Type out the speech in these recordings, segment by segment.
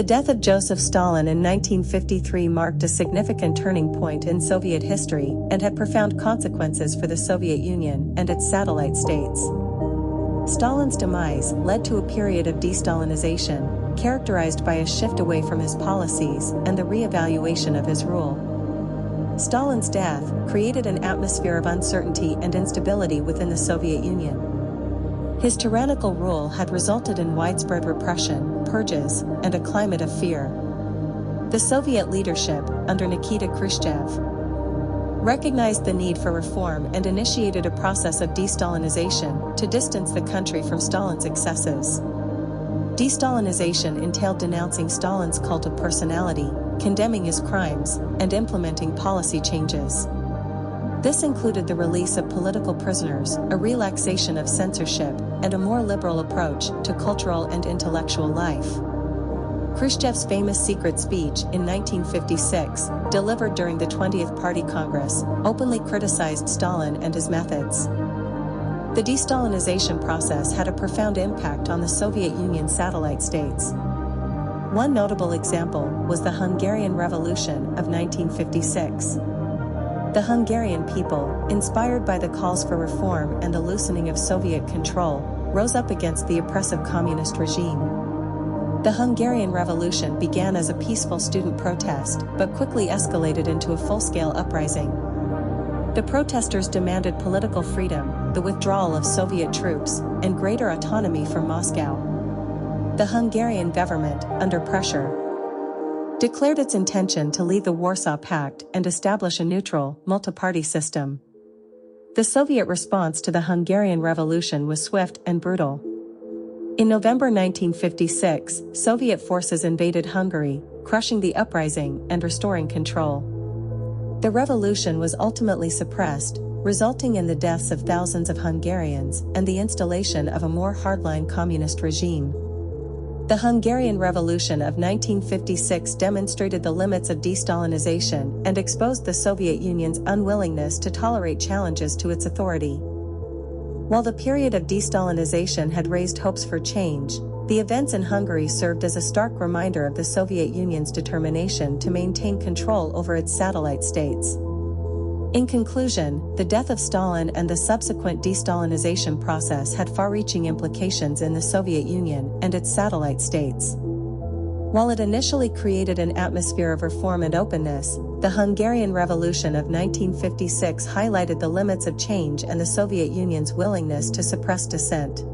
The death of Joseph Stalin in 1953 marked a significant turning point in Soviet history and had profound consequences for the Soviet Union and its satellite states. Stalin's demise led to a period of de-Stalinization, characterized by a shift away from his policies and the re-evaluation of his rule. Stalin's death created an atmosphere of uncertainty and instability within the Soviet Union. His tyrannical rule had resulted in widespread repression, purges, and a climate of fear. The Soviet leadership, under Nikita Khrushchev, recognized the need for reform and initiated a process of de-Stalinization to distance the country from Stalin's excesses. De-Stalinization entailed denouncing Stalin's cult of personality, condemning his crimes, and implementing policy changes. This included the release of political prisoners, a relaxation of censorship, and a more liberal approach to cultural and intellectual life. Khrushchev's famous secret speech in 1956, delivered during the 20th Party Congress, openly criticized Stalin and his methods. The de-Stalinization process had a profound impact on the Soviet Union's satellite states. One notable example was the Hungarian Revolution of 1956. The Hungarian people, inspired by the calls for reform and the loosening of Soviet control, rose up against the oppressive communist regime. The Hungarian Revolution began as a peaceful student protest, but quickly escalated into a full-scale uprising. The protesters demanded political freedom, the withdrawal of Soviet troops, and greater autonomy from Moscow. The Hungarian government, under pressure, declared its intention to leave the Warsaw Pact and establish a neutral, multi-party system. The Soviet response to the Hungarian Revolution was swift and brutal. In November 1956, Soviet forces invaded Hungary, crushing the uprising and restoring control. The revolution was ultimately suppressed, resulting in the deaths of thousands of Hungarians and the installation of a more hardline communist regime. The Hungarian Revolution of 1956 demonstrated the limits of de-Stalinization and exposed the Soviet Union's unwillingness to tolerate challenges to its authority. While the period of de-Stalinization had raised hopes for change, the events in Hungary served as a stark reminder of the Soviet Union's determination to maintain control over its satellite states. In conclusion, the death of Stalin and the subsequent de-Stalinization process had far-reaching implications in the Soviet Union and its satellite states. While it initially created an atmosphere of reform and openness, the Hungarian Revolution of 1956 highlighted the limits of change and the Soviet Union's willingness to suppress dissent.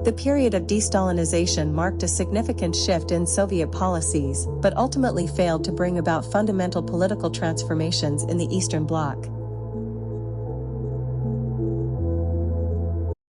The period of de-Stalinization marked a significant shift in Soviet policies, but ultimately failed to bring about fundamental political transformations in the Eastern Bloc.